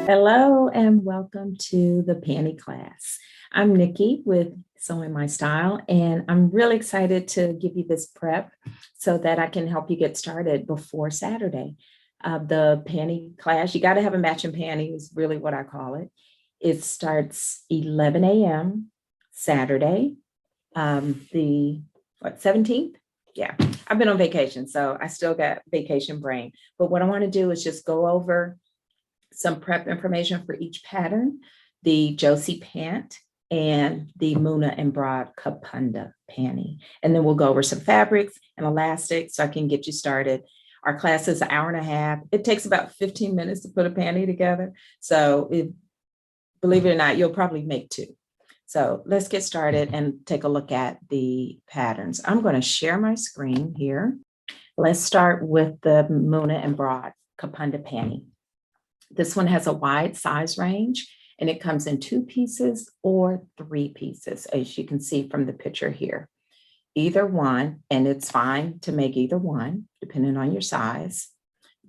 Hello and welcome to the Panty class. I'm Nikki with Sewing My Style, and I'm really excited to give you this prep so that I can help you get started before Saturday. The panty class, you got to have a matching panty is really what I call it. It starts 11 a.m. Saturday, the 17th? Yeah, I've been on vacation, so I still got vacation brain. But what I want to do is just go over some prep information for each pattern, the Josie Pant and the Muna and Broad Kapunda panty. And then we'll go over some fabrics and elastics so I can get you started. Our class is an hour and a half. It takes about 15 minutes to put a panty together. So believe it or not, you'll probably make two. So let's get started and take a look at the patterns. I'm going to share my screen here. Let's start with the Muna and Broad Kapunda panty. This one has a wide size range and it comes in 2 pieces or 3 pieces, as you can see from the picture here. Either one, and it's fine to make either one, depending on your size.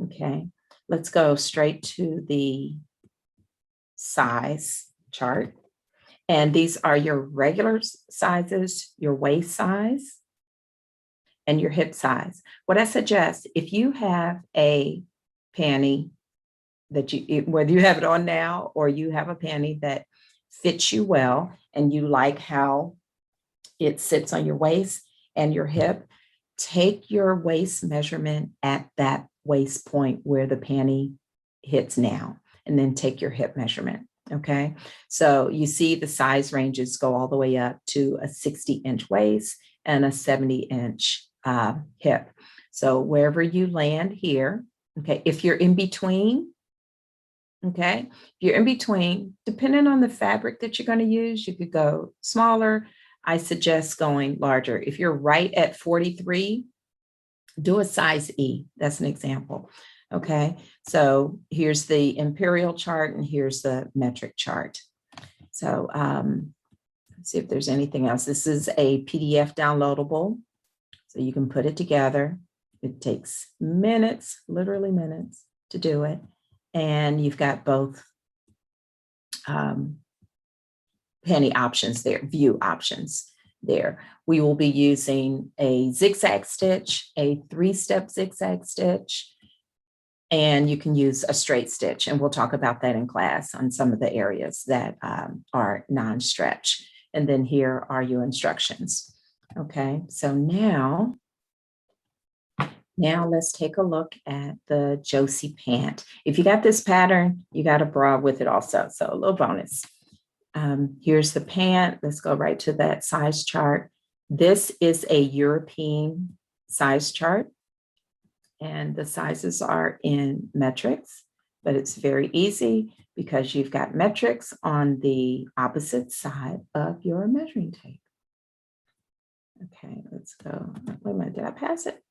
Okay, let's go straight to the size chart. And these are your regular sizes, your waist size, and your hip size. What I suggest, if you have a panty that whether you have it on now or you have a panty that fits you well and you like how it sits on your waist and your hip, take your waist measurement at that waist point where the panty hits now, and then take your hip measurement. Okay, so you see the size ranges go all the way up to a 60-inch waist and a 70-inch hip. So wherever you land here, okay, if you're in between, okay, if you're in between, depending on the fabric that you're going to use, you could go smaller. I suggest going larger. If you're right at 43, do a size E. That's an example. Okay, so here's the imperial chart and here's the metric chart. So let's see if there's anything else. This is a PDF downloadable, so you can put it together. It takes minutes, literally minutes to do it. And you've got both panty options there, view options there. We will be using a zigzag stitch, a 3-step zigzag stitch, and you can use a straight stitch. And we'll talk about that in class on some of the areas that are non-stretch. And then here are your instructions. Okay, so now let's take a look at the Josie Pant. If you got this pattern, you got a bra with it also, so a little bonus. Here's the pant. Let's go right to that size chart. This is a European size chart, and the sizes are in metrics, but it's very easy because you've got metrics on the opposite side of your measuring tape. Okay, let's go. Wait a minute, did I pass it?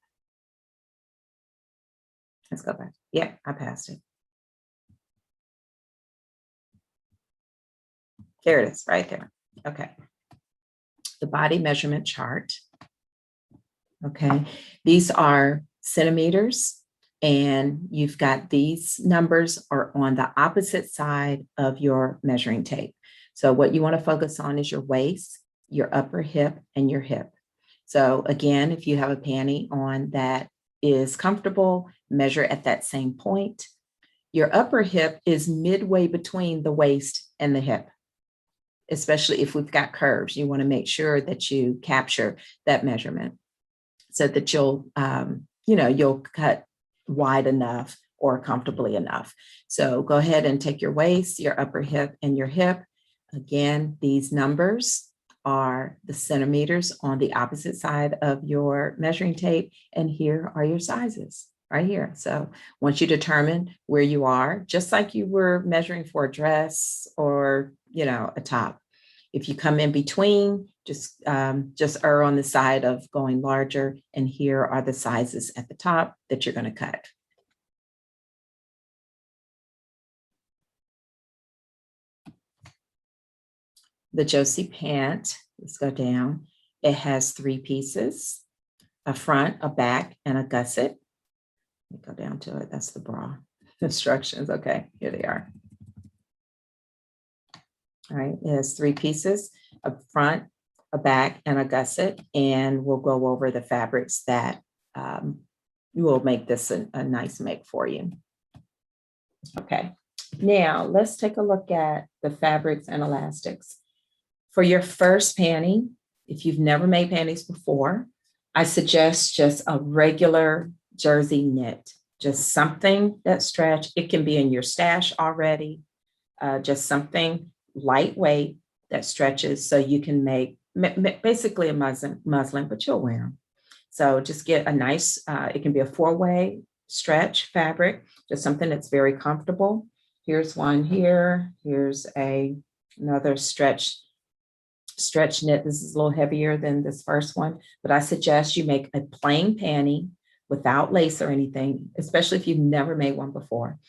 Let's go back. Yeah, I passed it. There it is, right there. Okay. The body measurement chart. Okay. These are centimeters, and you've got these numbers are on the opposite side of your measuring tape. So what you want to focus on is your waist, your upper hip, and your hip. So again, if you have a panty on that is comfortable, measure at that same point. Your upper hip is midway between the waist and the hip, especially if we've got curves. You want to make sure that you capture that measurement so that you'll cut wide enough or comfortably enough. So go ahead and take your waist, your upper hip, and your hip. Again, these numbers are the centimeters on the opposite side of your measuring tape. And here are your sizes right here. So once you determine where you are, just like you were measuring for a dress or, a top, if you come in between, just err on the side of going larger. And here are the sizes at the top that you're going to cut. The Josie Pant, let's go down. It has 3 pieces, a front, a back, and a gusset. Let me go down to it. That's the bra instructions. Okay, here they are. All right, it has 3 pieces, a front, a back, and a gusset, and we'll go over the fabrics that will make this a nice make for you. Okay, now let's take a look at the fabrics and elastics. For your first panty, if you've never made panties before, I suggest just a regular jersey knit, just something that stretch. It can be in your stash already, just something lightweight that stretches so you can make basically a muslin, but you'll wear them. So just get a nice, it can be a 4-way stretch fabric, just something that's very comfortable. Here's one here. Here's another stretch knit. This is a little heavier than this first one, but I suggest you make a plain panty without lace or anything, especially if you've never made one before.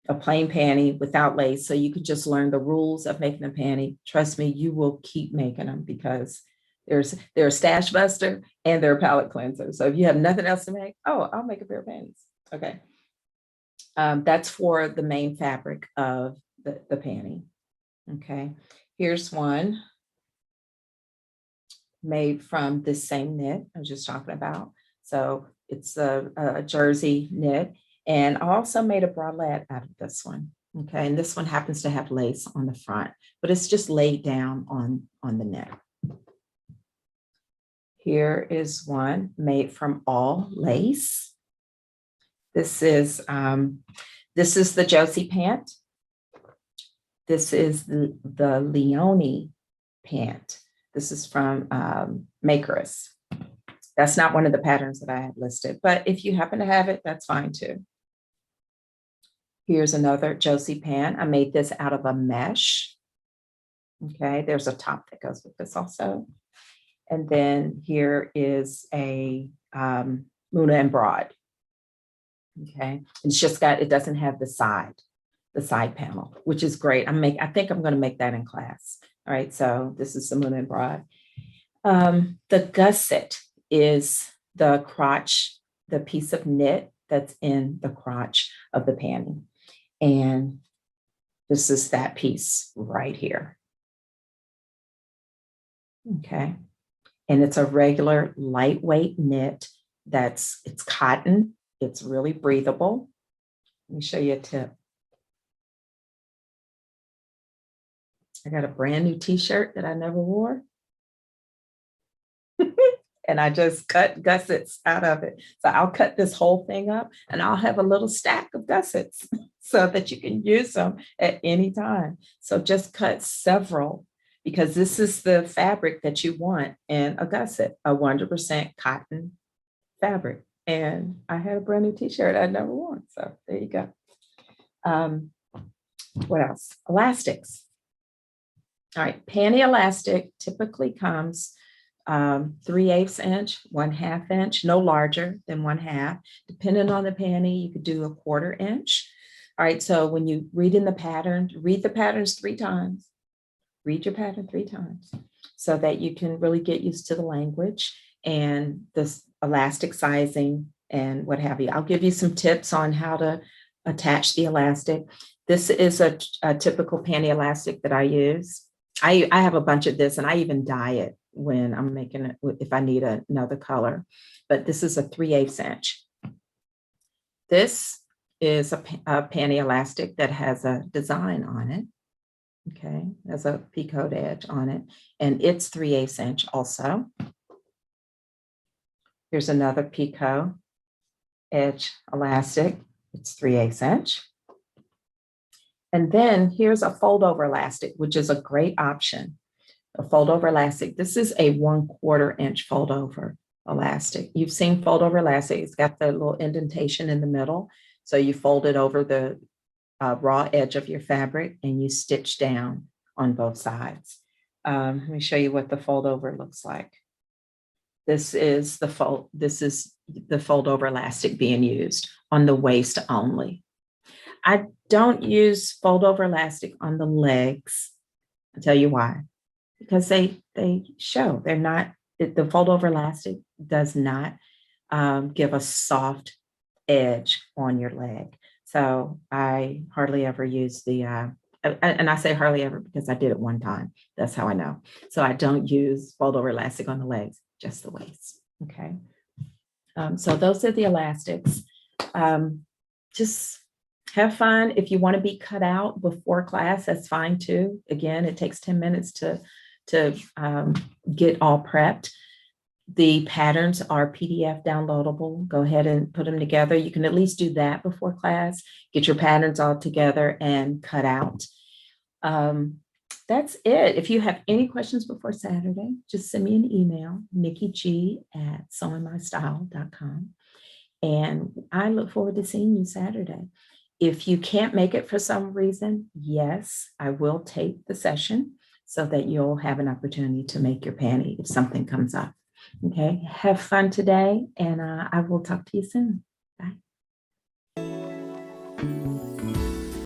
A plain panty without lace, so you could just learn the rules of making a panty. Trust me, you will keep making them because they're a stash buster and they're a palette cleanser. So if you have nothing else to make, oh, I'll make a pair of panties. Okay. That's for the main fabric of the panty. Okay. Here's one made from this same knit I was just talking about. So it's a jersey knit. And I also made a bralette out of this one. Okay. And this one happens to have lace on the front, but it's just laid down on the neck. Here is one made from all lace. This is the Josie Pant. This is the Leone Pant. This is from Makeress. That's not one of the patterns that I have listed, but if you happen to have it, that's fine too. Here's another Josie Pant. I made this out of a mesh. Okay, there's a top that goes with this also. And then here is a Muna and Broad. Okay, it's just it doesn't have the side panel, which is great. I think I'm going to make that in class. All right, so this is the Muna and Broad. The gusset is the crotch, the piece of knit that's in the crotch of the panty. And this is that piece right here. Okay. And it's a regular lightweight knit it's cotton. It's really breathable. Let me show you a tip. I got a brand new t-shirt that I never wore. And I just cut gussets out of it. So I'll cut this whole thing up and I'll have a little stack of gussets so that you can use them at any time. So just cut several because this is the fabric that you want in a gusset, a 100% cotton fabric. And I had a brand new t-shirt I'd never worn. So there you go. What else? Elastics. All right, panty elastic typically comes 3/8 inch, 1/2 inch, no larger than 1/2. Depending on the panty, you could do 1/4 inch. All right, so when you read in the pattern, read the patterns 3 times. Read your pattern 3 times so that you can really get used to the language and this elastic sizing and what have you. I'll give you some tips on how to attach the elastic. This is a typical panty elastic that I use. I have a bunch of this and I even dye it when I'm making it, if I need another color, but this is a 3/8 inch. This is a panty elastic that has a design on it. Okay, there's a picot edge on it, and it's 3/8 inch also. Here's another picot edge elastic. It's 3/8 inch. And then here's a fold over elastic, which is a great option. A fold over elastic. This is a 1/4 inch fold over elastic. You've seen fold over elastic. It's got the little indentation in the middle. So you fold it over the raw edge of your fabric and you stitch down on both sides. Let me show you what the fold over looks like. This is the fold over elastic being used on the waist only. I don't use fold over elastic on the legs. I'll tell you why. Because they show they're not, the fold over elastic does not give a soft edge on your leg. So I hardly ever use the and I say hardly ever because I did it one time. That's how I know. So I don't use fold over elastic on the legs, just the waist. Okay. So those are the elastics. Just have fun. If you want to be cut out before class, that's fine too. Again, it takes 10 minutes to get all prepped. The patterns are PDF downloadable. Go ahead and put them together. You can at least do that before class. Get your patterns all together and cut out. That's it. If you have any questions before Saturday, just send me an email, nikkig@sewingmystyle.com. And I look forward to seeing you Saturday. If you can't make it for some reason, yes, I will tape the session so that you'll have an opportunity to make your panty if something comes up. Okay, have fun today, and I will talk to you soon. Bye.